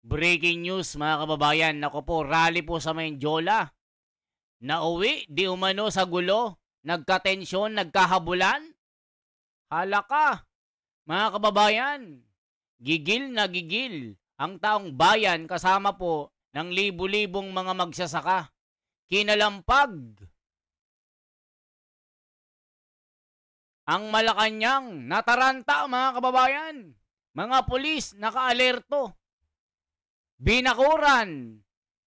Breaking news mga kababayan, nako po, rally po sa Mendiola. Nauwi, di umano sa gulo, nagkatensyon, nagkahabulan. Halaka, mga kababayan, gigil na gigil ang taong bayan kasama po ng libu-libong mga magsasaka. Kinalampag ang Malacanang, nataranta mga kababayan. Mga pulis nakaalerto. Binakuran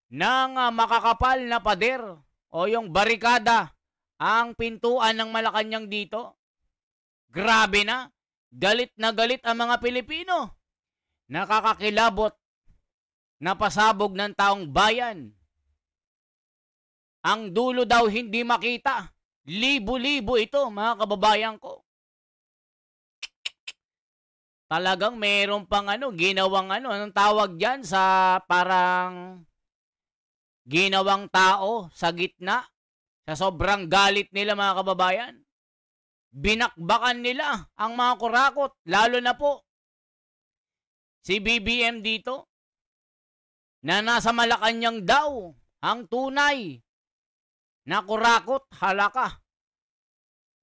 ng makakapal na pader o yung barikada ang pintuan ng Malacanang dito. Grabe na galit ang mga Pilipino. Nakakakilabot na pasabog ng taong bayan. Ang dulo daw hindi makita. Libo-libo ito mga kababayan ko. Talagang mayroon pang ginawang anong tawag diyan sa parang ginawang tao sa gitna. Sa sobrang galit nila mga kababayan. Binakbakan nila ang mga kurakot. Lalo na po si BBM dito na nasa Malacanang daw ang tunay na kurakot. Halaka.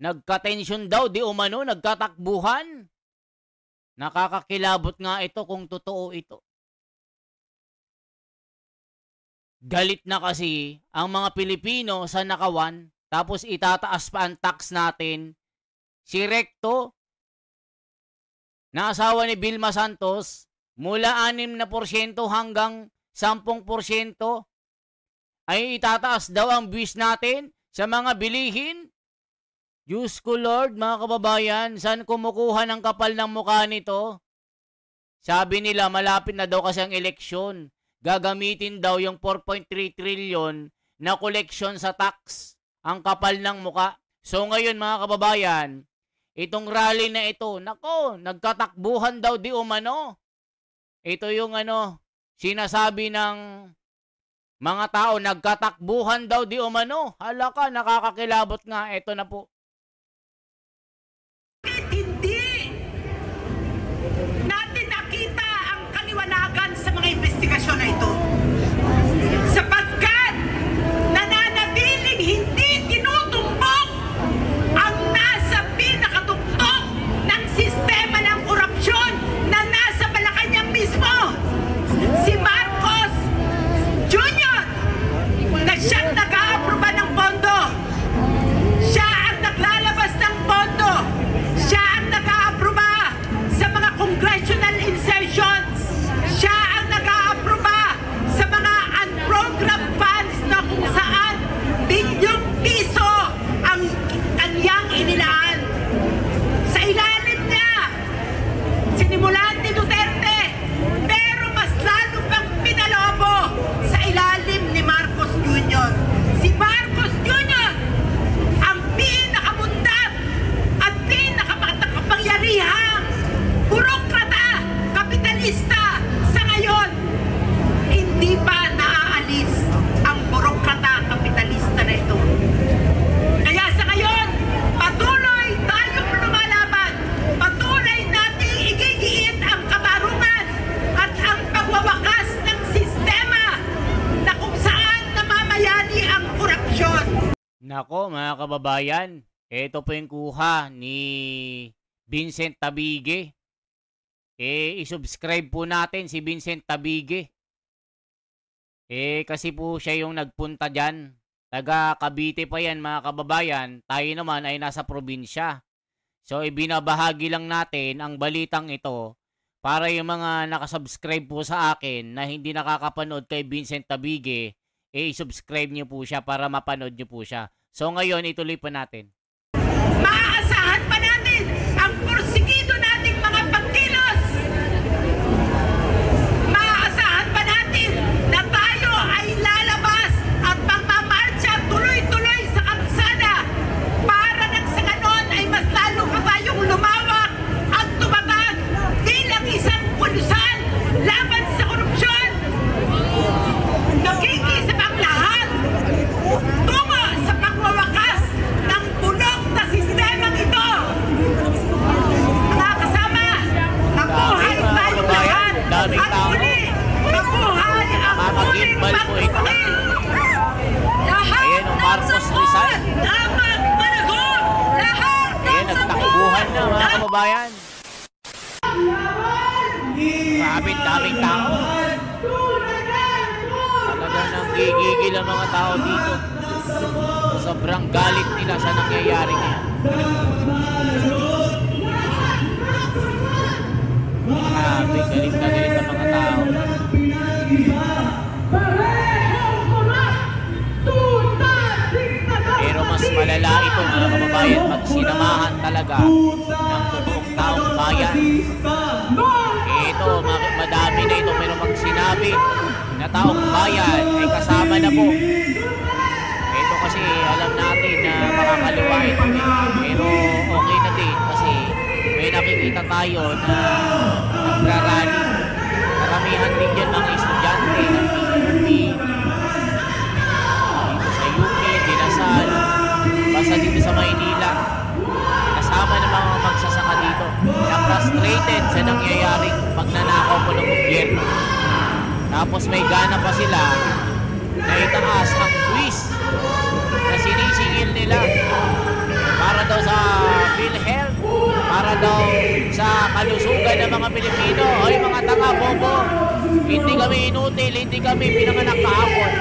Nagkatensyon daw, di umano, nagkatakbuhan. Nakakakilabot nga ito kung totoo ito. Galit na kasi ang mga Pilipino sa nakawan, tapos itataas pa ang tax natin. Si Recto, na asawa ni Vilma Santos, mula 6% hanggang 10% ay itataas daw ang buwis natin sa mga bilihin. Diyos ko Lord, mga kababayan, saan kumukuha ng kapal ng mukha nito? Sabi nila, malapit na daw kasi ang eleksyon. Gagamitin daw yung 4.3 trillion na koleksyon sa tax. Ang kapal ng mukha. So ngayon mga kababayan, itong rally na ito, nako, nagkatakbuhan daw di umano. Ito yung sinasabi ng mga tao, nagkatakbuhan daw di umano. Halaka, nakakakilabot nga. Ito na po. Hindi natin nakita ang kaliwanagan sa mga investigasyon na ito. Sapagkat nananatiling hindi tinutumbok ang nasa pinakatuktok ng sistema ng korupsyon na nasa Malacanang mismo. Si Marcos Jr. na siyang nag-aaproba ng pondo. Siya ang naglalabas ng pondo. Siya ang nag-aaproba sa mga congressional insertions. Siya ang nag-aaproba sa mga unprogrammed funds na kung saan bilyong piso ang kanyang inilaan. Sa ilalim niya, sinimulan ni Duterte, pero mas lalo pang pinalobo sa ilalim ni Marcos Jr. Si Marcos Jr. ang pinakamundat at pinakapangyarihang burokrata, kapitalista sa ngayon. Hindi pa naaalis ang burokrata, kapitalista na ito. Kaya sa ngayon, patuloy tayong lumalaban. Patuloy nating igigiit ang katarungan at ang pagwawakas ng sistema na kung saan namamayani ang korupsyon. Nako mga kababayan, ito po yung kuha ni Vincent Tabige. I-subscribe po natin si Vincent Tabige. Kasi po siya yung nagpunta dyan. Taga Cavite pa yan mga kababayan. Tayo naman ay nasa probinsya. So ibinabahagi lang natin ang balitang ito para yung mga nakasubscribe po sa akin na hindi nakakapanood kay Vincent Tabige, i-subscribe nyo po siya para mapanood nyo po siya. So ngayon, ituloy pa natin. Maaasahan pa natin ang porsigido nating mga pagkilos. Maaasahan pa natin na tayo ay lalabas at magmamarcha tuloy-tuloy sa kalsada para nang sa ganon ay mas lalo pa tayong lumawak at tumatag bilang isang pulusan laban sa korupsyon. Nakikisap ang lahat tungo sa pagwawakas ng bulok na sistemang ito. daming tao. Talagang nanggigigil ang mga tao dito. Sobrang galit nila sa nangyayari ngayon. Grabe, galit na galit ang mga tao. Pero mas malala ito mga kababayan pag sinamahan talaga ng totoong taong bayan. Ito, madami na ito, pero pag sinabi na taong bayan ay kasama na po. Ito kasi alam natin na makakaliwa ito pero okay na din kasi may nakikita tayo na nagrarally. Karamihan din yan mga estudyante ng UP. Dito sa UP, Dinasal, basta dito sa Maynila. Kasama ng mga magsasaka dito na frustrated sa nangyayaring pagnanakaw po ng gobyerno. Tapos may gana pa sila na itaas ang quiz na sinisingil nila para daw sa PhilHealth, para daw sa kalusugan ng mga Pilipino. Ay mga tanga, bobo, hindi kami inutil, hindi kami pinanganak kahapon.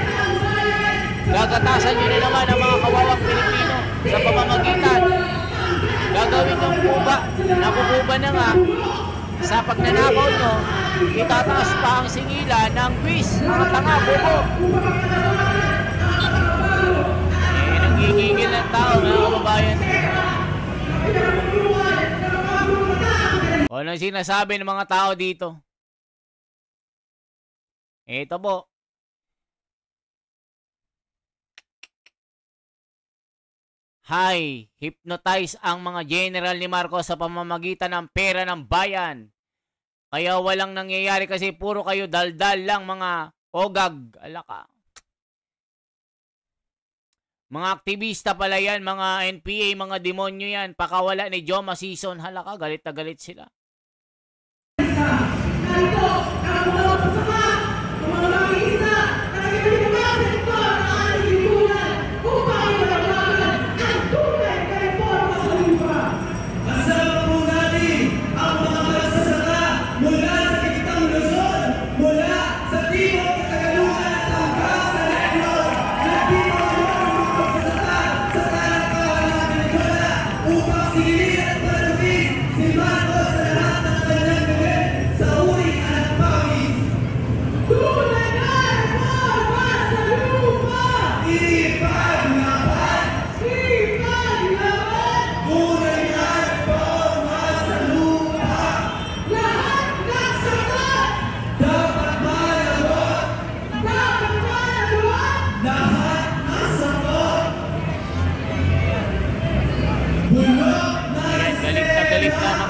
Gagatasan nyo na naman ang mga kawawang Pilipino sa pamamagitan. Gagawin ng kuba, nakukuba na nga sa pagnanakaw nyo, itataas pa ang singilan ng quiz. Mga tanga, bobo. Nanggigigil ng tao, mga kababayan. Ano sinasabi ng mga tao dito? Ito po. Hi, hypnotize ang mga general ni Marcos sa pamamagitan ng pera ng bayan. Kaya walang nangyayari kasi puro kayo daldal lang mga ogag. Alaka. Mga aktivista pala yan, mga NPA, mga demonyo yan. Pakawala ni Joma Season. Halaka, galit na galit sila.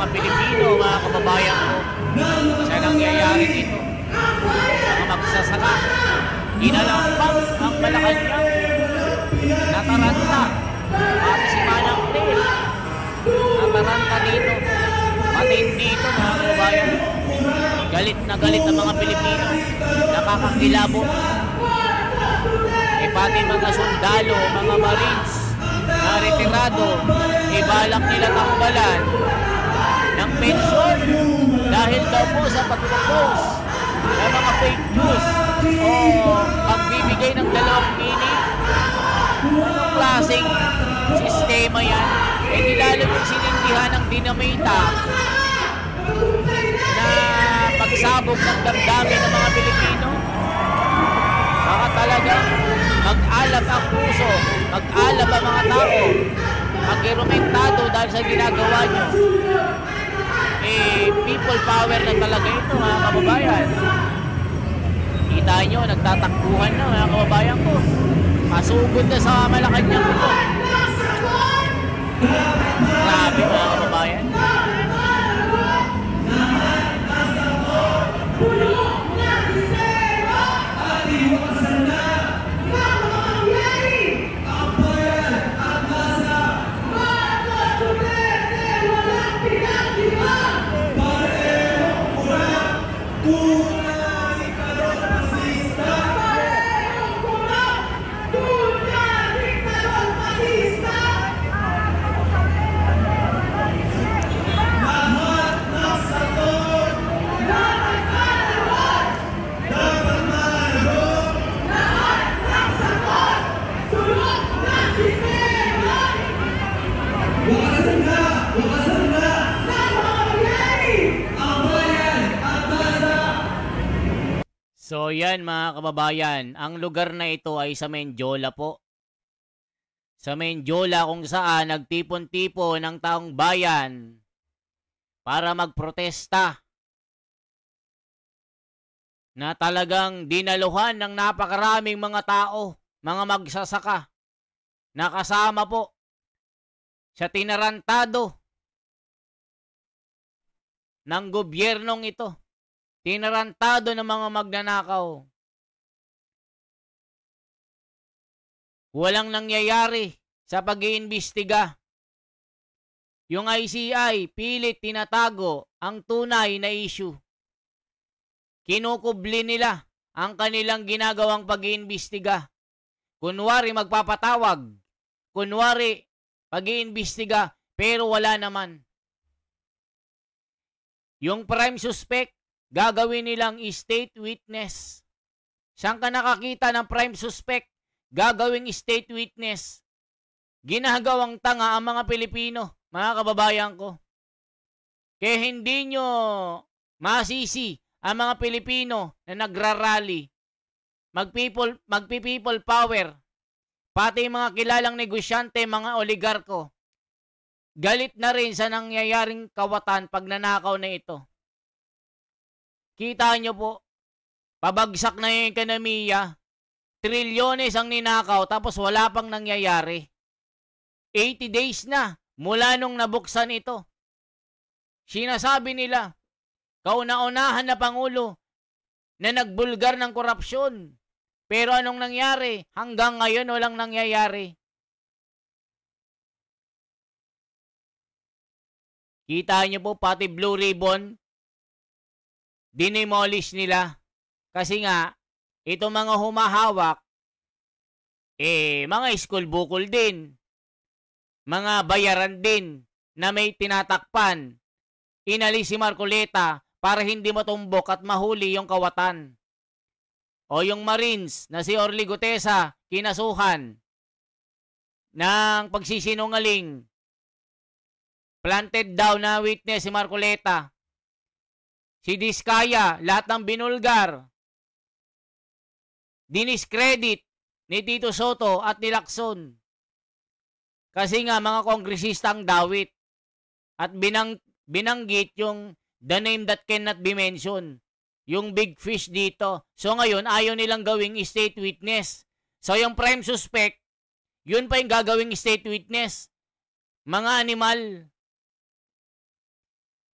Pilipino, mga kababayan ko, sa nangyayari dito. Mga magsasaka, inalampang ang Malacanang, nataranta, pati si Manang Tel, nataranta dito, pati dito, mga kababayan. Galit na galit ang mga Pilipino, nakakakilabo. Pati mga sundalo, mga Marines, na retirado, ibalak nila tanggalan ng pensyon dahil daw po sa pagpupos ng mga fake news o pagbibigay ng 2 mini. Anong klaseng sistema yan? Eh di lalo yung sinindihan ng dinamita na pagsabog ng damdamin ng mga Pilipino. Baka talagang mag-alab ang puso, mag-alab ang mga tao, mag-irumentado dahil sa ginagawa nyo. People power na talaga ito, mga kababayan. Kita nyo, nagtatakbuhan na, mga kababayan ko. Masugod na sa Malacanang ito. Grabe, mga kababayan. So yan mga kababayan, ang lugar na ito ay sa Menjola po. Sa Menjola kung saan nagtipon-tipon ng taong bayan para magprotesta na talagang dinaluhan ng napakaraming mga tao, mga magsasaka, na kasama po sa tinarantado ng gobyernong ito. Tinarantado ng mga magnanakaw. Walang nangyayari sa pag-iimbestiga. Yung ICI pilit tinatago ang tunay na issue. Kinukubli nila ang kanilang ginagawang pag-iimbestiga. Kunwari magpapatawag, kunwari pag-iimbestiga, pero wala naman. Yung prime suspect, gagawin nilang state witness. Saan ka nakakita ng prime suspect? Gagawing state witness. Ginagawang tanga ang mga Pilipino, mga kababayan ko. Kaya hindi nyo masisi ang mga Pilipino na nagrarally. Magpi-people power. Pati mga kilalang negosyante, mga oligarko. Galit na rin sa nangyayaring kawatan pag nanakaw na ito. Kita nyo po, pabagsak na yung ekonomiya, trilyones ang ninakaw tapos wala pang nangyayari. 80 days na mula nung nabuksan ito. Sinasabi nila, kauna-unahan na Pangulo na nagbulgar ng korupsyon. Pero anong nangyari? Hanggang ngayon walang nangyayari. Kita nyo po pati Blue Ribbon, dinimolish nila. Kasi nga, itong mga humahawak, mga school bukol din. Mga bayaran din na may tinatakpan. Inalis si Marcoleta para hindi matumbok at mahuli yung kawatan. O yung Marines na si Orly Gutesa, kinasuhan ng pagsisinungaling. Planted daw na witness si Marcoleta. Si Diskaya, lahat ng binulgar. Diniscredit ni Tito Soto at ni Lacson. Kasi nga mga kongresista ang dawit. At binanggit yung the name that cannot be mentioned. Yung big fish dito. So ngayon, ayaw nilang gawing state witness. So yung prime suspect, yun pa yung gagawing state witness. Mga animal.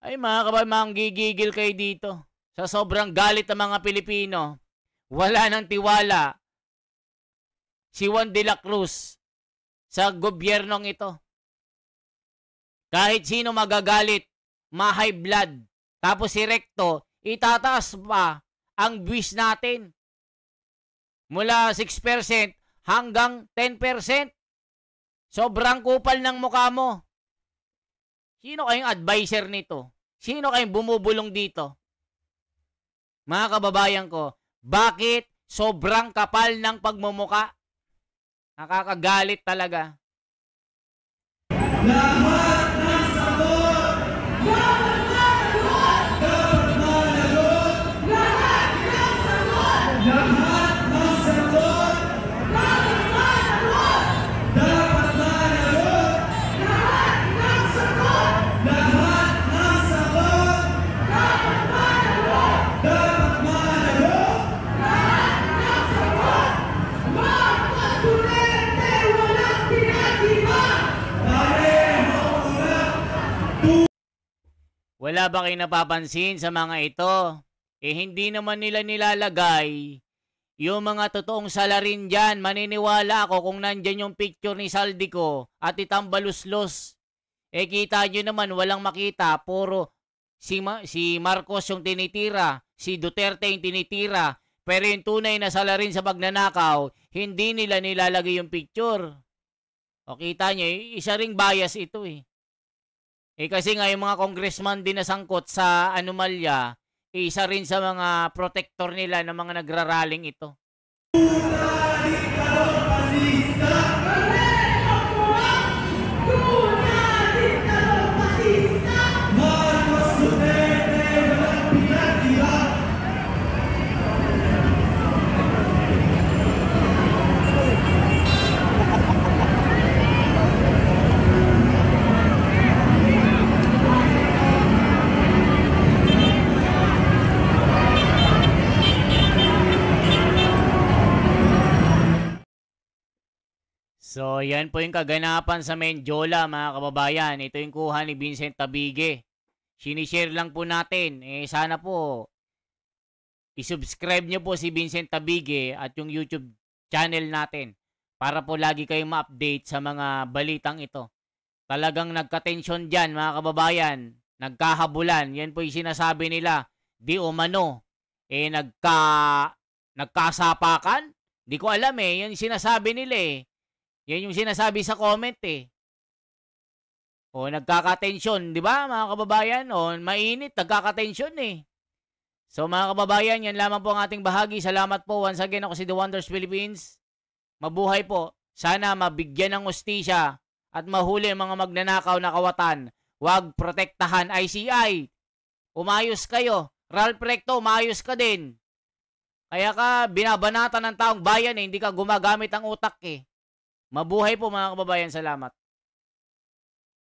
Ay mga kababayan, gigigil kayo dito. Sa sobrang galit ng mga Pilipino, wala nang tiwala si Juan de la Cruz sa gobyernong ito. Kahit sino magagalit, ma-high blood. Tapos si Recto, itataas pa ang buwis natin. Mula 6% hanggang 10%. Sobrang kupal ng mukha mo. Sino kayong advisor nito? Sino kayong bumubulong dito? Mga kababayan ko, bakit sobrang kapal ng pagmumuka? Nakakagalit talaga. Lahat ng sagot! Dapat managot! Dapat managot! Lahat ng sagot! Lahat ng sagot! Dapat managot! Dapat managot! Lahat ng sagot! Lahat ng sagot! Dapat managot! Dapat managot! Lahat ng sagot! Marcos Duterte walang pinag-iba! Wala ba kayo napapansin sa mga ito? Hindi naman nila nilalagay yung mga totoong salarin dyan. Maniniwala ako kung nandyan yung picture ni Saldico at itambaluslos. Kita nyo naman walang makita. Puro si Marcos yung tinitira, si Duterte yung tinitira. Pero yung tunay na salarin sa pagnanakaw, hindi nila nilalagay yung picture. O kita nyo, isa ring bias ito kasi nga yung mga congressman din nasangkot sa anomalya, isa rin sa mga protector nila ng mga nagraraling ito. So, yan po yung kaganapan sa Menjola, mga kababayan. Ito yung kuha ni Vincent Tabige. Sinishare lang po natin. Sana po, isubscribe nyo po si Vincent Tabige at yung YouTube channel natin para po lagi kayong ma-update sa mga balitang ito. Talagang nagka-tension dyan, mga kababayan. Nagkahabulan. Yan po yung sinasabi nila. Di umano. Nagkasapakan? Di ko alam Yan yung sinasabi nila Yan yung sinasabi sa comment O nagkaka-tension, di ba mga kababayan? O mainit, nagkaka-tension So mga kababayan, yan lamang po ang ating bahagi. Salamat po. Once again, ako si The Wonders Philippines. Mabuhay po. Sana mabigyan ng hustisya at mahuli ang mga magnanakaw na kawatan. Huwag protektahan. ICI, umayos kayo. Ralph Recto, umayos ka din. Kaya ka binabanatan ng taong bayan hindi ka gumagamit ang utak Mabuhay po mga kababayan. Salamat.